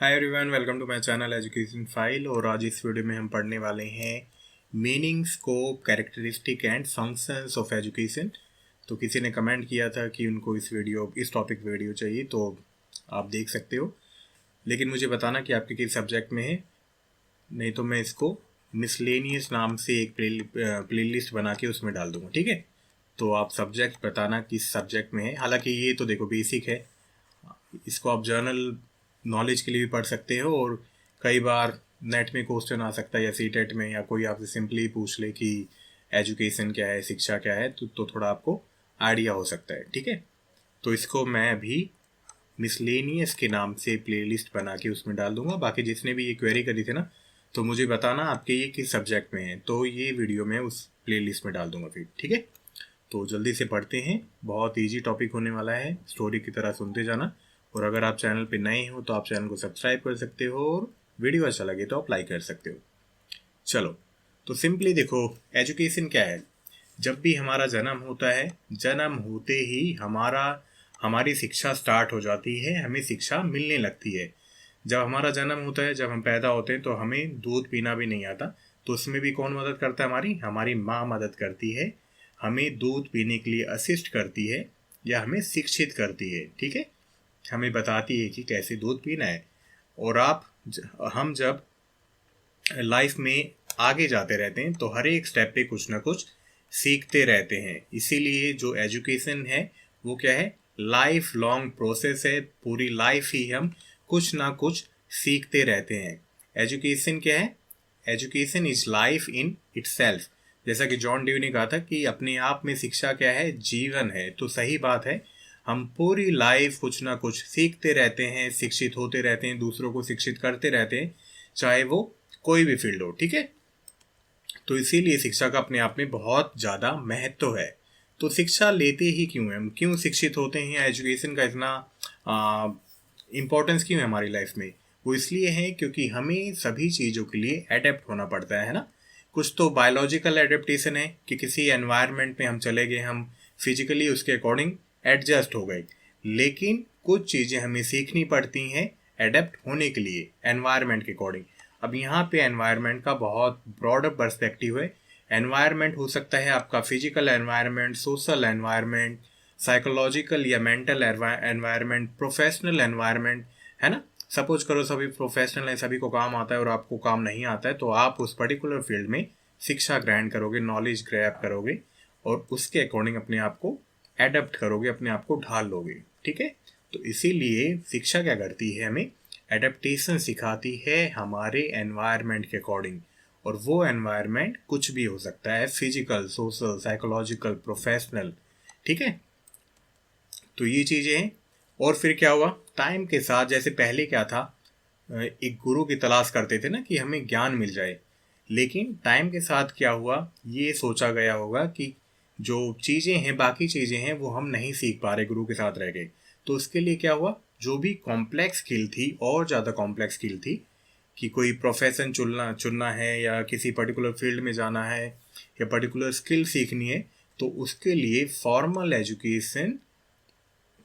Hi everyone, welcome to my channel education file. और आज इस वीडियो में हम पढ़ने वाले हैं meaning, scope, characteristic and functions of education. तो किसी ने कमेंट किया था कि उनको इस टॉपिक वीडियो चाहिए, तो आप देख सकते हो। लेकिन मुझे बताना कि आपके किस सब्जेक्ट में है, नहीं तो मैं इसको मिसलेनियस नाम से एक प्लेलिस्ट बना के उसमें डाल दूंगा, ठीक है। तो आप सब्जेक्ट बताना किस सब्जेक्ट में है। हालांकि ये तो देखो बेसिक है, इसको आप जर्नल नॉलेज के लिए भी पढ़ सकते हो, और कई बार नेट में क्वेश्चन आ सकता है या सीटेट में, या कोई आपसे सिंपली पूछ ले कि एजुकेशन क्या है, शिक्षा क्या है, तो थोड़ा आपको आइडिया हो सकता है, ठीक है। तो इसको मैं अभी मिसलेनियस के नाम से प्लेलिस्ट बना के उसमें डाल दूंगा। बाकी जिसने भी ये क्वेरी करी थी ना, तो मुझे बताना आपके ये किस सब्जेक्ट में है, तो ये वीडियो में उस प्लेलिस्ट में डाल दूंगा फिर, ठीक है। तो जल्दी से पढ़ते हैं, बहुत इजी टॉपिक होने वाला है, स्टोरी की तरह सुनते जाना। और अगर आप चैनल पे नए हो तो आप चैनल को सब्सक्राइब कर सकते हो, और वीडियो अच्छा लगे तो आप लाइक कर सकते हो। चलो, तो सिंपली देखो, एजुकेशन क्या है। जब भी हमारा जन्म होता है, जन्म होते ही हमारी शिक्षा स्टार्ट हो जाती है, हमें शिक्षा मिलने लगती है। जब हमारा जन्म होता है, जब हम पैदा होते हैं, तो हमें दूध पीना भी नहीं आता। तो उसमें भी कौन मदद करता है? हमारी माँ मदद करती है, हमें दूध पीने के लिए असिस्ट करती है, या हमें शिक्षित करती है, ठीक है। हमें बताती है कि कैसे दूध पीना है। और हम जब लाइफ में आगे जाते रहते हैं, तो हर एक स्टेप पे कुछ ना कुछ सीखते रहते हैं। इसीलिए जो एजुकेशन है वो क्या है? लाइफ लॉन्ग प्रोसेस है। पूरी लाइफ ही हम कुछ ना कुछ सीखते रहते हैं। एजुकेशन क्या है? Education is life in itself. जैसा कि जॉन ड्यू ने कहा था कि अपने आप में शिक्षा क्या है? जीवन है। तो सही बात है, हम पूरी लाइफ कुछ ना कुछ सीखते रहते हैं, शिक्षित होते रहते हैं, दूसरों को शिक्षित करते रहते हैं, चाहे वो कोई भी फील्ड हो, ठीक है। तो इसीलिए शिक्षा का अपने आप में बहुत ज़्यादा महत्व है। तो शिक्षा लेते ही क्यों है, हम क्यों शिक्षित होते हैं, एजुकेशन का इतना इम्पोर्टेंस क्यों है हमारी लाइफ में? वो इसलिए है क्योंकि हमें सभी चीज़ों के लिए एडेप्ट होना पड़ता है ना। कुछ तो बायोलॉजिकल एडेप्टेशन है कि किसी एनवायरनमेंट में हम चले गए, हम फिजिकली उसके अकॉर्डिंग एडजस्ट हो गए। लेकिन कुछ चीज़ें हमें सीखनी पड़ती हैं एडेप्ट होने के लिए एनवायरनमेंट के अकॉर्डिंग। अब यहाँ पे एनवायरनमेंट का बहुत ब्रॉडर पर्सपेक्टिव है। एनवायरनमेंट हो सकता है आपका physical environment, social environment, psychological या मेंटल एनवायरनमेंट, प्रोफेशनल एनवायरनमेंट, है ना। सपोज करो सभी प्रोफेशनल हैं, सभी को काम आता है और आपको काम नहीं आता है, तो आप उस पर्टिकुलर फील्ड में शिक्षा ग्रहण करोगे, नॉलेज ग्रैब करोगे, और उसके अकॉर्डिंग अपने आप को एडप्ट करोगे, अपने आप को ढाल लोगे, ठीक है। तो इसीलिए शिक्षा क्या करती है? हमें एडेप्टेशन सिखाती है हमारे एनवायरनमेंट के अकॉर्डिंग। और वो एनवायरनमेंट कुछ भी हो सकता है, फिजिकल, सोशल, साइकोलॉजिकल, प्रोफेशनल, ठीक है। तो ये चीज़ें हैं। और फिर क्या हुआ टाइम के साथ? जैसे पहले क्या था, एक गुरु की तलाश करते थे ना कि हमें ज्ञान मिल जाए। लेकिन टाइम के साथ क्या हुआ, ये सोचा गया होगा कि जो चीज़ें हैं, बाकी चीज़ें हैं, वो हम नहीं सीख पा रहे, गुरु के साथ रह गए। तो उसके लिए क्या हुआ, जो भी कॉम्प्लेक्स स्किल थी, और ज़्यादा कॉम्प्लेक्स स्किल थी, कि कोई प्रोफेशन चुनना चुनना है, या किसी पर्टिकुलर फील्ड में जाना है, या पर्टिकुलर स्किल सीखनी है, तो उसके लिए फॉर्मल एजुकेशन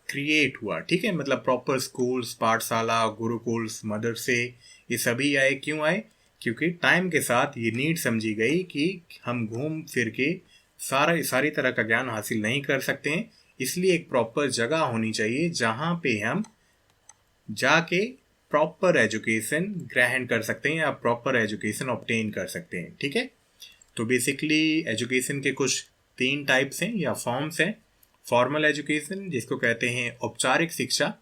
क्रिएट हुआ, ठीक है। मतलब प्रॉपर स्कूल्स, पाठशाला, गुरुकुल्स, मदरसे, ये सभी आए। क्यों आए? क्योंकि टाइम के साथ ये नीड समझी गई कि हम घूम फिर के सारी तरह का ज्ञान हासिल नहीं कर सकते हैं। इसलिए एक प्रॉपर जगह होनी चाहिए जहाँ पे हम जाके प्रॉपर एजुकेशन ग्रहण कर सकते हैं, या प्रॉपर एजुकेशन ऑब्टेन कर सकते हैं, ठीक है। तो बेसिकली एजुकेशन के कुछ 3 टाइप्स हैं या फॉर्म्स हैं। फॉर्मल एजुकेशन, जिसको कहते हैं औपचारिक शिक्षा।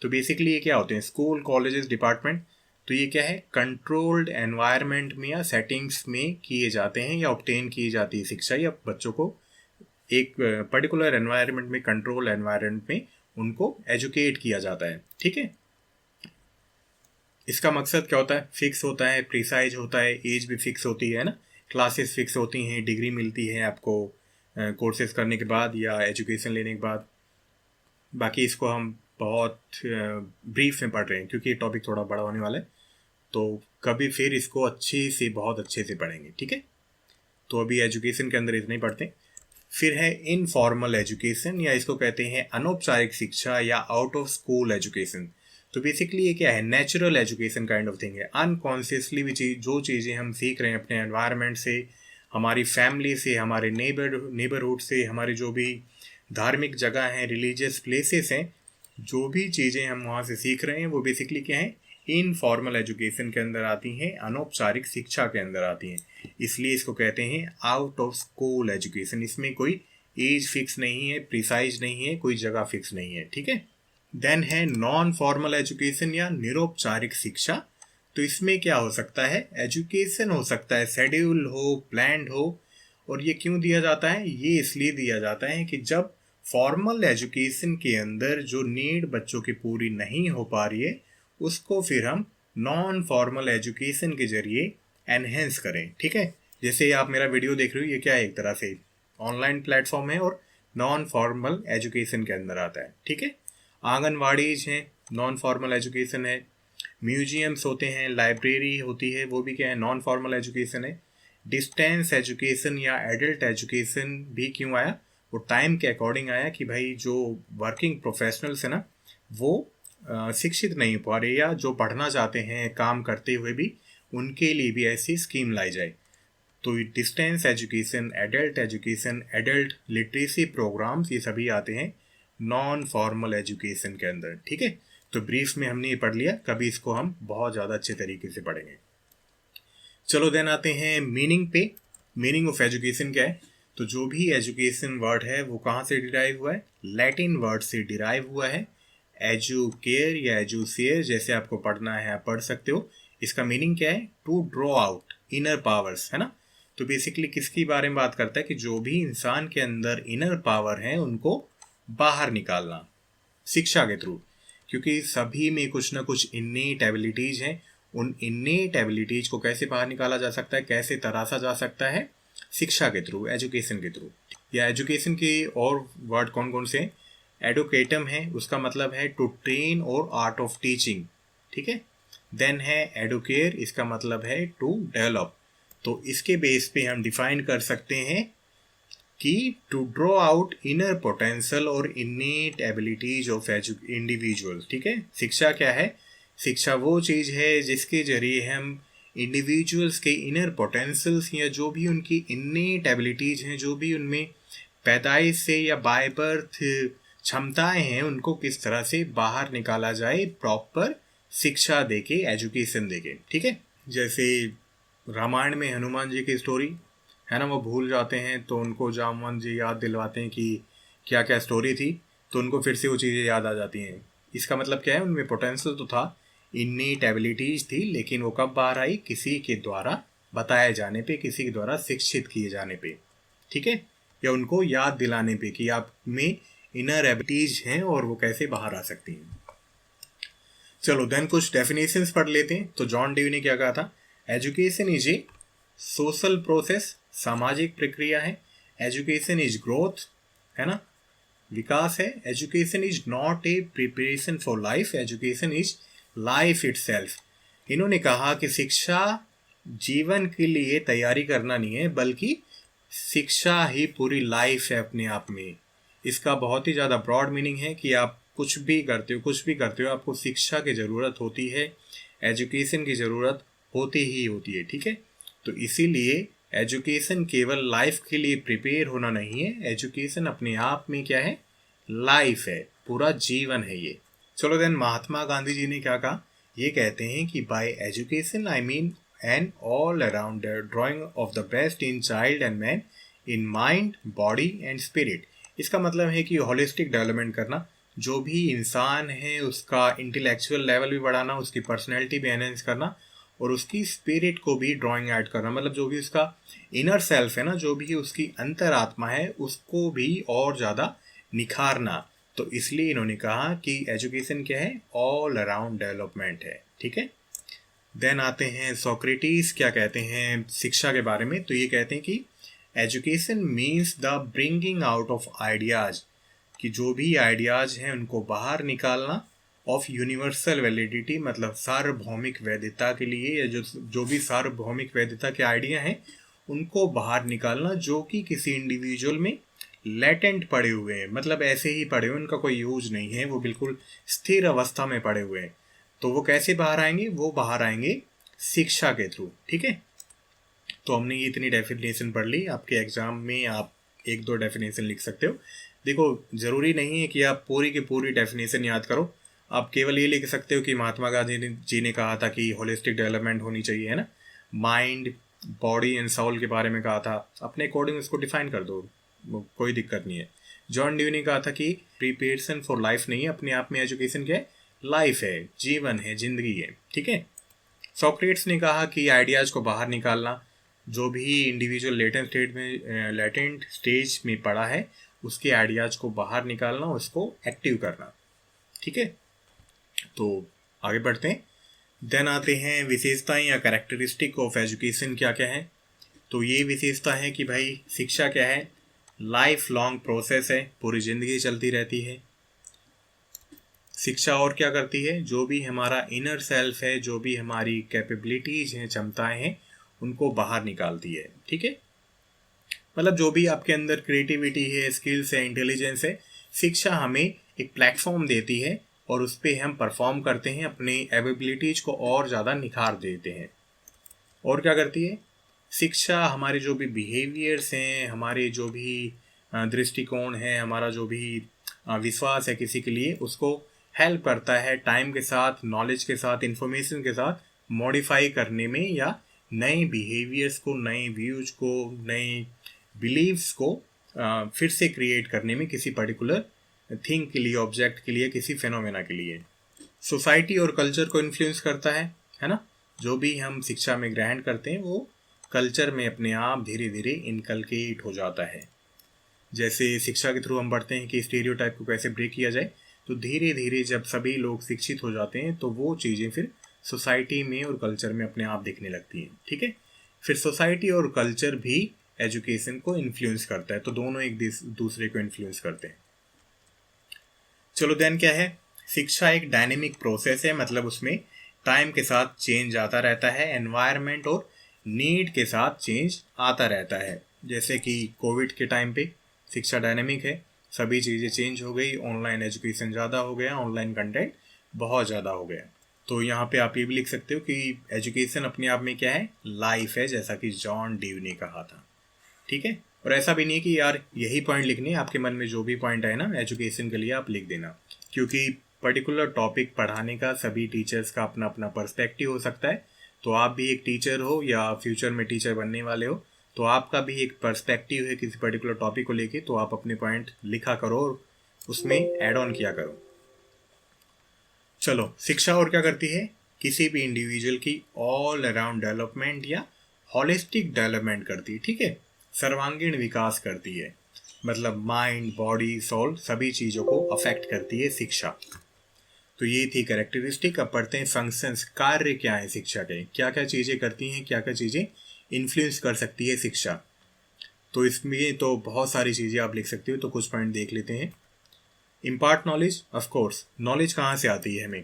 तो बेसिकली ये क्या होते हैं? School, colleges, department. तो ये क्या है? कंट्रोल्ड एनवायरनमेंट में या सेटिंग्स में किए जाते हैं, या ऑब्टेन की जाती है शिक्षा, या बच्चों को एक पर्टिकुलर एनवायरनमेंट में, कंट्रोल एनवायरनमेंट में उनको एजुकेट किया जाता है, ठीक है। इसका मकसद क्या होता है? फिक्स होता है, प्रिसाइज होता है, एज भी फिक्स होती है ना, क्लासेस फिक्स होती हैं, डिग्री मिलती है आपको कोर्सेज करने के बाद या एजुकेशन लेने के बाद। बाकी इसको हम बहुत ब्रीफ में पढ़ रहे हैं क्योंकि ये टॉपिक थोड़ा बड़ा होने वाला है, तो कभी फिर इसको बहुत अच्छे से पढ़ेंगे, ठीक है। तो अभी एजुकेशन के अंदर इतना ही पढ़ते हैं। फिर है इनफॉर्मल एजुकेशन, या इसको कहते हैं अनौपचारिक शिक्षा या आउट ऑफ स्कूल एजुकेशन। तो बेसिकली ये क्या है, natural education kind of thing है। अनकॉन्शियसली भी जो चीज़ें हम सीख रहे हैं अपने एनवायरनमेंट से, हमारी फैमिली से, हमारे नेबरहुड से, हमारी जो भी धार्मिक जगह हैं, रिलीजियस प्लेसेस हैं, जो भी चीज़ें हम वहाँ से सीख रहे हैं वो बेसिकली क्या है, इनफॉर्मल एजुकेशन के अंदर आती हैं, अनौपचारिक शिक्षा के अंदर आती हैं। इसलिए इसको कहते हैं आउट ऑफ स्कूल एजुकेशन। इसमें कोई एज फिक्स नहीं है, प्रिसाइज नहीं है, कोई जगह फिक्स नहीं है, ठीक है। देन है नॉन फॉर्मल एजुकेशन या निरौपचारिक शिक्षा। तो इसमें क्या हो सकता है, एजुकेशन हो सकता है शेड्यूल हो, प्लान्ड हो। और ये क्यों दिया जाता है, ये इसलिए दिया जाता है कि जब फॉर्मल एजुकेशन के अंदर जो नीड बच्चों की पूरी नहीं हो पा रही है, उसको फिर हम नॉन फॉर्मल एजुकेशन के जरिए एनहेंस करें, ठीक है। जैसे आप मेरा वीडियो देख रहे हो, ये क्या है, एक तरह से ऑनलाइन प्लेटफॉर्म है और नॉन फॉर्मल एजुकेशन के अंदर आता है, ठीक है। आंगनवाड़ीज हैं, नॉन फॉर्मल एजुकेशन है। म्यूजियम्स होते हैं, लाइब्रेरी होती है, वो भी क्या है, नॉन फॉर्मल एजुकेशन है। डिस्टेंस एजुकेशन या एडल्ट एजुकेशन भी क्यों आया, वो टाइम के अकॉर्डिंग आया कि भाई जो वर्किंग प्रोफेशनल्स है ना, वो शिक्षित नहीं हो पा रहे, या जो पढ़ना चाहते हैं काम करते हुए भी, उनके लिए भी ऐसी स्कीम लाई जाए। तो distance education, adult literacy programs, ये सभी आते हैं नॉन फॉर्मल एजुकेशन के अंदर, ठीक है। तो ब्रीफ में हमने ये पढ़ लिया, कभी इसको हम बहुत ज़्यादा अच्छे तरीके से पढ़ेंगे। चलो देन आते हैं मीनिंग पे। मीनिंग ऑफ एजुकेशन क्या है, तो जो भी एजुकेशन वर्ड है वो कहाँ से डिराइव हुआ है, लैटिन वर्ड से डिराइव हुआ है। एजुकेयर या एजुसेयर, जैसे आपको पढ़ना है आप पढ़ सकते हो। इसका मीनिंग क्या है, to draw out inner powers, है ना। तो बेसिकली किसकी बारे में बात करता है कि जो भी इंसान के अंदर इनर पावर है उनको बाहर निकालना शिक्षा के थ्रू। क्योंकि सभी में कुछ ना कुछ इन्नेट एबिलिटीज हैं, उन इन्नेट एबिलिटीज को कैसे बाहर निकाला जा सकता है, कैसे तराशा जा सकता है, शिक्षा के थ्रू, एजुकेशन के थ्रू। या एजुकेशन के और वर्ड कौन कौन से, एडुकेटम है, उसका मतलब है टू ट्रेन और आर्ट ऑफ टीचिंग, ठीक है। देन है एडुकेयर, इसका मतलब है टू डेवलप। तो इसके बेस पे हम डिफाइन कर सकते हैं कि to draw out inner potential और इनेट एबिलिटीज ऑफ इंडिविजुअल, ठीक है। शिक्षा क्या है, शिक्षा वो चीज़ है जिसके जरिए हम इंडिविजुअल्स के इनर पोटेंशियल्स या जो भी उनकी इनेट एबिलिटीज हैं, जो भी उनमें पैदाइश से या बाय बर्थ क्षमताएं हैं, उनको किस तरह से बाहर निकाला जाए प्रॉपर शिक्षा देके, एजुकेशन देके, ठीक है। जैसे रामायण में हनुमान जी की स्टोरी है ना, वो भूल जाते हैं तो उनको जामवंत जी याद दिलवाते हैं कि क्या क्या स्टोरी थी, तो उनको फिर से वो चीज़ें याद आ जाती हैं। इसका मतलब क्या है, उनमें पोटेंशियल तो था, इन्नीट एबिलिटीज थी, लेकिन वो कब बाहर आई, किसी के द्वारा बताए जाने पे, किसी के द्वारा शिक्षित किए जाने पे, ठीक है, या उनको याद दिलाने पे कि आप में इनर एबिलिटीज हैं और वो कैसे बाहर आ सकती हैं। चलो देन कुछ डेफिनेशंस पढ़ लेते हैं। तो जॉन डेवी ने क्या कहा था, education is a social process, सामाजिक प्रक्रिया है। एजुकेशन इज ग्रोथ, है ना, विकास है। Education is not a preparation for life, education is life itself. इन्होंने कहा कि शिक्षा जीवन के लिए तैयारी करना नहीं है, बल्कि शिक्षा ही पूरी लाइफ है अपने आप में। इसका बहुत ही ज़्यादा ब्रॉड मीनिंग है कि आप कुछ भी करते हो, आपको शिक्षा की ज़रूरत होती है, एजुकेशन की ज़रूरत होती ही होती है, ठीक है। तो इसीलिए एजुकेशन केवल लाइफ के लिए प्रिपेयर होना नहीं है, एजुकेशन अपने आप में क्या है, लाइफ है, पूरा जीवन है ये। चलो देन महात्मा गांधी जी ने क्या कहा, ये कहते हैं कि by education I mean an all around drawing of the best in child and man in mind, body and spirit. इसका मतलब है कि होलिस्टिक डेवलपमेंट करना, जो भी इंसान है उसका इंटेलेक्चुअल लेवल भी बढ़ाना, उसकी पर्सनैलिटी भी एनहेंस करना, और उसकी स्पिरिट को भी ड्राइंग ऐड करना। मतलब जो भी उसका इनर सेल्फ है ना, जो भी उसकी अंतरात्मा है, उसको भी और ज़्यादा निखारना। तो इसलिए इन्होंने कहा कि एजुकेशन क्या है, ऑल अराउंड डेवलपमेंट है, ठीक है। देन आते हैं सोक्रेटिस क्या कहते हैं शिक्षा के बारे में। तो ये कहते हैं कि education means the bringing out of ideas, कि जो भी आइडियाज़ हैं उनको बाहर निकालना, ऑफ यूनिवर्सल वैलिडिटी, मतलब सार्वभौमिक वैधता के लिए, या जो भी सार्वभौमिक वैधता के आइडिया हैं उनको बाहर निकालना, जो कि किसी इंडिविजुअल में लेटेंट पड़े हुए हैं, मतलब ऐसे ही पड़े हुए, उनका कोई यूज नहीं है, वो बिल्कुल स्थिर अवस्था में पड़े हुए हैं। तो वो कैसे बाहर आएंगे? वो बाहर आएंगे शिक्षा के थ्रू। ठीक है, तो हमने ये इतनी डेफिनेशन पढ़ ली। आपके एग्जाम में आप एक दो डेफिनेशन लिख सकते हो। देखो, जरूरी नहीं है कि आप पूरी की पूरी डेफिनेशन याद करो। आप केवल ये लिख सकते हो कि महात्मा गांधी जी ने कहा था कि होलिस्टिक डेवलपमेंट होनी चाहिए, है ना, माइंड बॉडी एंड सोल के बारे में कहा था, अपने अकॉर्डिंग उसको डिफाइन कर दो, कोई दिक्कत नहीं है। जॉन ड्यू ने कहा था कि प्रिपरेशन फॉर लाइफ नहीं है, अपने आप में एजुकेशन क्या है? लाइफ है, जीवन है, जिंदगी है। ठीक है, सोक्रेट्स ने कहा कि आइडियाज को बाहर निकालना, जो भी इंडिविजुअल लेटेंट स्टेज में पड़ा है उसके आइडियाज को बाहर निकालना, उसको एक्टिव करना। ठीक है, तो आगे बढ़ते हैं। देन आते हैं विशेषताएं या कैरेक्टरिस्टिक ऑफ एजुकेशन क्या क्या है। तो ये विशेषता है कि भाई शिक्षा क्या है? लाइफ लॉन्ग प्रोसेस है, पूरी जिंदगी चलती रहती है। शिक्षा और क्या करती है? जो भी हमारा इनर सेल्फ है, जो भी हमारी कैपेबिलिटीज हैं, क्षमताएं हैं, उनको बाहर निकालती है। ठीक है, मतलब जो भी आपके अंदर क्रिएटिविटी है, स्किल्स है, इंटेलिजेंस है, शिक्षा हमें एक प्लेटफॉर्म देती है और उस पर हम परफॉर्म करते हैं, अपने एबिलिटीज को और ज़्यादा निखार देते हैं। और क्या करती है शिक्षा? हमारे जो भी बिहेवियर्स हैं, हमारे जो भी दृष्टिकोण है, हमारा जो भी विश्वास है किसी के लिए, उसको हेल्प करता है टाइम के साथ, नॉलेज के साथ, इंफॉर्मेशन के साथ मॉडिफाई करने में, या नए बिहेवियर्स को, नए व्यूज को, नए बिलीव्स को फिर से क्रिएट करने में, किसी पर्टिकुलर थिंग के लिए, ऑब्जेक्ट के लिए, किसी फेनोमेना के लिए। सोसाइटी और कल्चर को इन्फ्लुएंस करता है ना। जो भी हम शिक्षा में ग्रहण करते हैं वो कल्चर में अपने आप धीरे धीरे इनकलकेट हो जाता है। जैसे शिक्षा के थ्रू हम बढ़ते हैं कि स्टीरियोटाइप को कैसे ब्रेक किया जाए, तो धीरे धीरे जब सभी लोग शिक्षित हो जाते हैं तो वो चीज़ें फिर सोसाइटी में और कल्चर में अपने आप दिखने लगती हैं। ठीक है, फिर सोसाइटी और कल्चर भी एजुकेशन को इन्फ्लुएंस करता है, तो दोनों एक दूसरे को इन्फ्लुएंस करते हैं। चलो देन क्या है? शिक्षा एक डायनेमिक प्रोसेस है, मतलब उसमें टाइम के साथ चेंज आता रहता है, एनवायरनमेंट और नीड के साथ चेंज आता रहता है। जैसे कि कोविड के टाइम पे शिक्षा डायनेमिक है, सभी चीज़ें चेंज हो गई, ऑनलाइन एजुकेशन ज़्यादा हो गया, ऑनलाइन कंटेंट बहुत ज़्यादा हो गया। तो यहाँ पे आप ये भी लिख सकते हो कि एजुकेशन अपने आप में क्या है? लाइफ है, जैसा कि जॉन ड्यू ने कहा था। ठीक है, और ऐसा भी नहीं कि यार यही पॉइंट लिखने, आपके मन में जो भी पॉइंट आए ना एजुकेशन के लिए आप लिख देना, क्योंकि पर्टिकुलर टॉपिक पढ़ाने का सभी टीचर्स का अपना अपना पर्सपेक्टिव हो सकता है। तो आप भी एक टीचर हो या फ्यूचर में टीचर बनने वाले हो, तो आपका भी एक पर्सपेक्टिव है किसी पर्टिकुलर टॉपिक को लेके, तो आप अपने पॉइंट लिखा करो और उसमें ऐड ऑन किया करो। चलो, शिक्षा और क्या करती है? किसी भी इंडिविजुअल की ऑल अराउंड डेवलपमेंट या हॉलिस्टिक डेवलपमेंट करती है। ठीक है, सर्वांगीण विकास करती है, मतलब माइंड, बॉडी, सोल सभी चीज़ों को अफेक्ट करती है शिक्षा। तो ये थी कैरेक्टरिस्टिक। अब पढ़ते हैं फंक्शंस, कार्य क्या है शिक्षा के, क्या क्या चीज़ें करती हैं, क्या क्या चीज़ें इन्फ्लुएंस कर सकती है शिक्षा। तो इसमें तो बहुत सारी चीज़ें आप लिख सकते हो, तो कुछ पॉइंट देख लेते हैं। Impart knowledge, of course knowledge कहाँ से आती है? हमें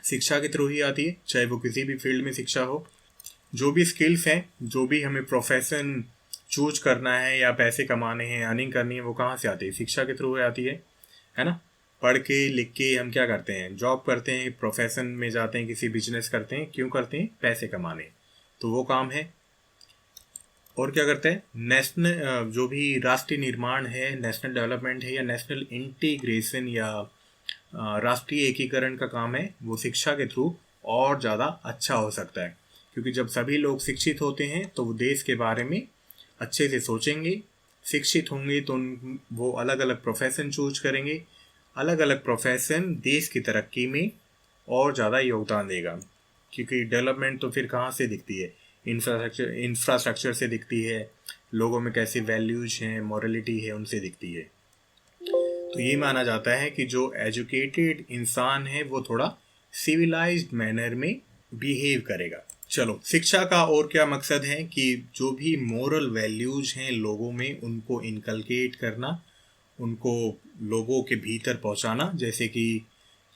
शिक्षा के थ्रू ही आती है, चाहे वो किसी भी फील्ड में शिक्षा हो। जो भी स्किल्स हैं, जो भी हमें प्रोफेशन चूज करना है या पैसे कमाने हैं, अर्निंग करनी है, वो कहाँ से आती है? शिक्षा के थ्रू आती है ना। पढ़ के लिख के हम क्या करते हैं? जॉब करते हैं, प्रोफेशन में जाते हैं, किसी बिजनेस करते हैं, क्यों करते हैं? पैसे कमाने, तो वो काम है। और क्या करते हैं? नेशनल जो भी राष्ट्रीय निर्माण है, नेशनल डेवलपमेंट है, या नेशनल इंटीग्रेशन या राष्ट्रीय एकीकरण का काम है, वो शिक्षा के थ्रू और ज़्यादा अच्छा हो सकता है। क्योंकि जब सभी लोग शिक्षित होते हैं तो वो देश के बारे में अच्छे से सोचेंगे, शिक्षित होंगे तो वो अलग अलग प्रोफेशन चूज करेंगे, अलग अलग प्रोफेशन देश की तरक्की में और ज़्यादा योगदान देगा। क्योंकि डेवलपमेंट तो फिर कहाँ से दिखती है? इंफ्रास्ट्रक्चर से दिखती है, लोगों में कैसी वैल्यूज हैं, मॉरलिटी है, उनसे दिखती है। तो ये माना जाता है कि जो एजुकेटेड इंसान है वो थोड़ा सिविलाइज्ड मैनर में बिहेव करेगा। चलो, शिक्षा का और क्या मकसद है? कि जो भी मोरल वैल्यूज हैं लोगों में, उनको इनकलकेट करना, उनको लोगों के भीतर पहुंचाना। जैसे कि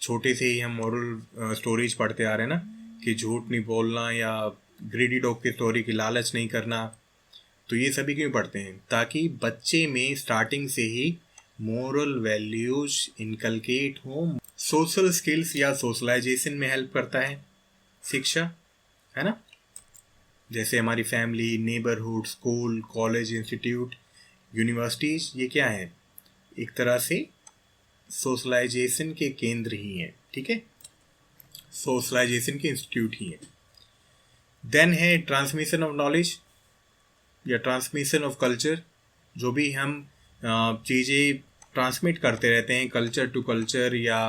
छोटे से ही हम मोरल स्टोरीज पढ़ते आ रहे हैं ना, कि झूठ नहीं बोलना, या ग्रीडी डॉग की स्टोरी की लालच नहीं करना, तो ये सभी क्यों पढ़ते हैं? ताकि बच्चे में स्टार्टिंग से ही मोरल वैल्यूज इनकलकेट हो। सोशल स्किल्स या सोशलाइजेशन में हेल्प करता है शिक्षा, है ना। जैसे हमारी family, neighbourhood, school, college, institute, universities, ये क्या है? एक तरह से सोशलाइजेशन के केंद्र ही हैं, ठीक है, सोशलाइजेशन के इंस्टीट्यूट ही हैं। देन है ट्रांसमिशन ऑफ नॉलेज या ट्रांसमिशन ऑफ कल्चर। जो भी हम चीज़ें ट्रांसमिट करते रहते हैं कल्चर टू कल्चर या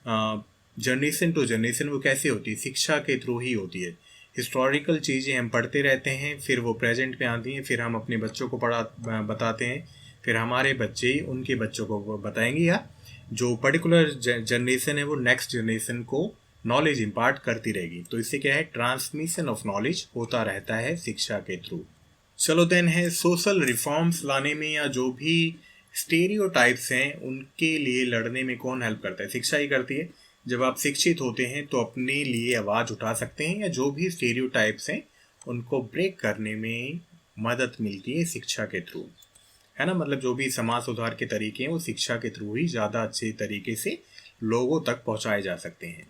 जनरेशन टू जनरेशन, वो कैसे होती है? शिक्षा के थ्रू ही होती है। हिस्टोरिकल चीज़ें हम पढ़ते रहते हैं, फिर वो प्रेजेंट में आती हैं, फिर हम अपने बच्चों को बताते हैं, फिर हमारे बच्चे उनके बच्चों को बताएंगे, या जो पर्टिकुलर जनरेशन है वो नेक्स्ट जनरेशन को नॉलेज इम्पार्ट करती रहेगी। तो इससे क्या है? ट्रांसमिशन ऑफ नॉलेज होता रहता है शिक्षा के थ्रू। चलो देन है सोशल रिफॉर्म्स लाने में या जो भी स्टेरियोटाइप्स हैं उनके लिए लड़ने में कौन हेल्प करता है? शिक्षा ही करती है। जब आप शिक्षित होते हैं तो अपने लिए आवाज़ उठा सकते हैं, या जो भी स्टेरियोटाइप्स हैं उनको ब्रेक करने में मदद मिलती है शिक्षा के थ्रू, है ना। मतलब जो भी समाज सुधार के तरीके हैं वो शिक्षा के थ्रू ही ज़्यादा अच्छे तरीके से लोगों तक पहुंचाए जा सकते हैं।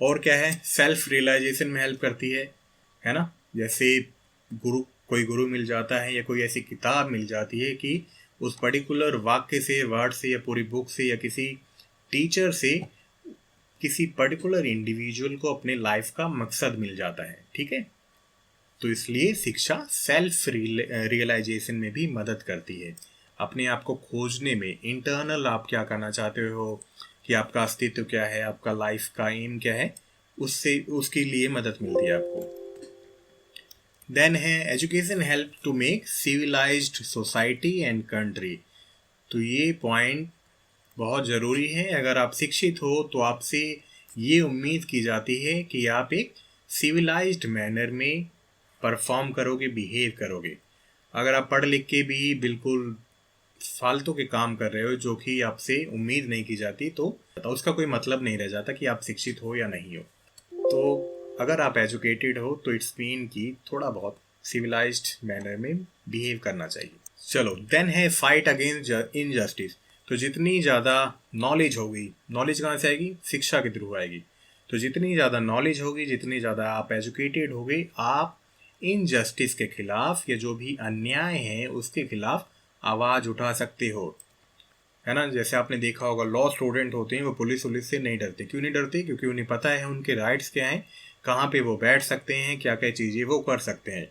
और क्या है? सेल्फ रियलाइजेशन में हेल्प करती है ना। जैसे कोई गुरु मिल जाता है या कोई ऐसी किताब मिल जाती है कि उस पर्टिकुलर वाक्य से, वर्ड से, या पूरी बुक से, या किसी टीचर से किसी पर्टिकुलर इंडिविजुअल को अपने लाइफ का मकसद मिल जाता है, ठीक है। तो इसलिए शिक्षा सेल्फ रियलाइजेशन में भी मदद करती है, अपने आप को खोजने में। इंटरनल आप क्या करना चाहते हो, कि आपका अस्तित्व क्या है, आपका लाइफ का एम क्या है, उससे उसके लिए मदद मिलती है आपको। देन है education help to make civilised society and country. तो ये पॉइंट बहुत ज़रूरी है। अगर आप शिक्षित हो तो आपसे ये उम्मीद की जाती है कि आप एक सिविलाइज्ड मैनर में परफॉर्म करोगे, बिहेव करोगे। अगर आप पढ़ लिख के भी बिल्कुल फालतू के काम कर रहे हो जो कि आपसे उम्मीद नहीं की जाती, तो उसका कोई मतलब नहीं रह जाता कि आप शिक्षित हो या नहीं हो। तो अगर आप एजुकेटेड हो तो इट्स मीन कि थोड़ा बहुत सिविलाइज्ड मैनर में बिहेव करना चाहिए। चलो देन है फाइट अगेंस्ट इनजस्टिस। तो जितनी ज़्यादा नॉलेज होगी, नॉलेज कहाँ से आएगी? शिक्षा के थ्रू आएगी। तो जितनी ज़्यादा नॉलेज होगी, जितनी ज़्यादा आप एजुकेटेड होगे, आप इनजस्टिस के खिलाफ या जो भी अन्याय है उसके खिलाफ आवाज़ उठा सकते हो, है ना। जैसे आपने देखा होगा लॉ स्टूडेंट होते हैं वो पुलिस से नहीं डरते। क्यों नहीं डरते? क्योंकि उन्हें पता है उनके राइट्स क्या हैं, कहाँ पे वो बैठ सकते हैं, क्या क्या चीज़ें वो कर सकते हैं।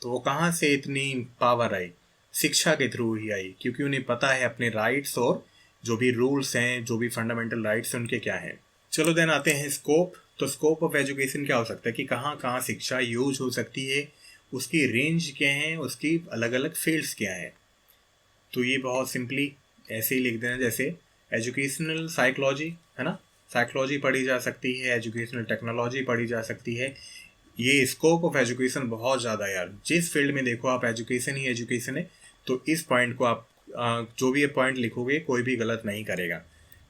तो वो कहाँ से इतनी पावर आई? शिक्षा के थ्रू ही आई, क्योंकि उन्हें पता है अपने राइट्स और जो भी रूल्स हैं, जो भी फंडामेंटल राइट्स हैं उनके क्या हैं। चलो देन आते हैं स्कोप। तो स्कोप ऑफ एजुकेशन क्या हो सकता है, कि कहाँ कहाँ शिक्षा यूज हो सकती है, उसकी रेंज क्या है, उसकी अलग अलग फील्ड्स क्या है। तो ये बहुत सिंपली ऐसे ही लिख देना, जैसे एजुकेशनल साइकोलॉजी, है ना, साइकोलॉजी पढ़ी जा सकती है, एजुकेशनल टेक्नोलॉजी पढ़ी जा सकती है। ये स्कोप ऑफ एजुकेशन बहुत ज़्यादा यार, जिस फील्ड में देखो आप एजुकेशन ही एजुकेशन है। तो इस पॉइंट को आप जो भी ये पॉइंट लिखोगे कोई भी गलत नहीं करेगा,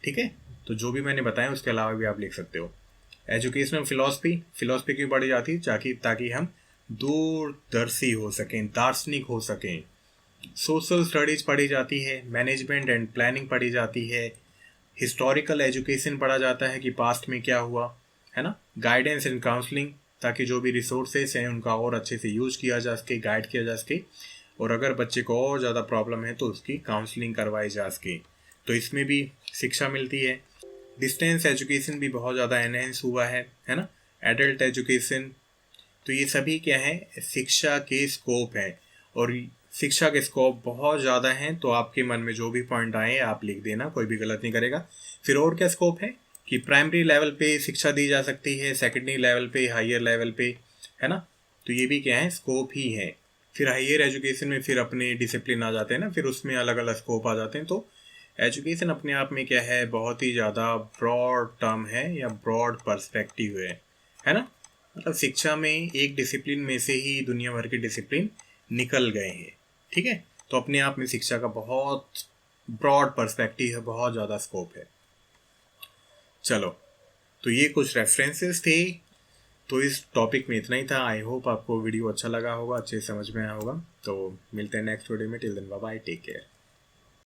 ठीक है। तो जो भी मैंने बताया उसके अलावा भी आप लिख सकते हो। एजुकेशनल फिलॉसफी क्यों पढ़ी जाती है? ताकि हम दूरदर्शी हो सकें, दार्शनिक हो सकें। सोशल स्टडीज़ पढ़ी जाती है, मैनेजमेंट एंड प्लानिंग पढ़ी जाती है, हिस्टोरिकल एजुकेशन पढ़ा जाता है कि पास्ट में क्या हुआ, है ना। गाइडेंस एंड काउंसलिंग, ताकि जो भी रिसोर्सेस हैं उनका और अच्छे से यूज किया जा सके, गाइड किया जा सके, और अगर बच्चे को और ज़्यादा प्रॉब्लम है तो उसकी काउंसलिंग करवाई जा सके। तो इसमें भी शिक्षा मिलती है। डिस्टेंस एजुकेशन भी बहुत ज़्यादा एनहेंस हुआ है ना। एडल्ट एजुकेशन, तो ये सभी क्या है? शिक्षा के स्कोप है। और शिक्षा के स्कोप बहुत ज़्यादा हैं, तो आपके मन में जो भी पॉइंट आए आप लिख देना, कोई भी गलत नहीं करेगा। फिर और क्या स्कोप है? कि प्राइमरी लेवल पे शिक्षा दी जा सकती है, सेकेंडरी लेवल पे, हायर लेवल पे, है ना। तो ये भी क्या है? स्कोप ही है। फिर हायर एजुकेशन में फिर अपने डिसिप्लिन आ जाते हैं ना, फिर उसमें अलग अलग स्कोप आ जाते हैं। तो एजुकेशन अपने आप में क्या है? बहुत ही ज़्यादा ब्रॉड टर्म है या ब्रॉड पर्सपेक्टिव है ना। मतलब शिक्षा में एक डिसिप्लिन में से ही दुनिया भर के डिसिप्लिन निकल गए हैं, ठीक है। तो अपने आप में शिक्षा का बहुत ब्रॉड पर्सपेक्टिव है, बहुत ज़्यादा स्कोप है। चलो, तो ये कुछ रेफरेंसेस थे तो इस टॉपिक में इतना ही था। आई होप आपको वीडियो अच्छा लगा होगा, अच्छे से समझ में आया होगा। तो मिलते हैं नेक्स्ट वीडियो में। Till then bye bye, take care.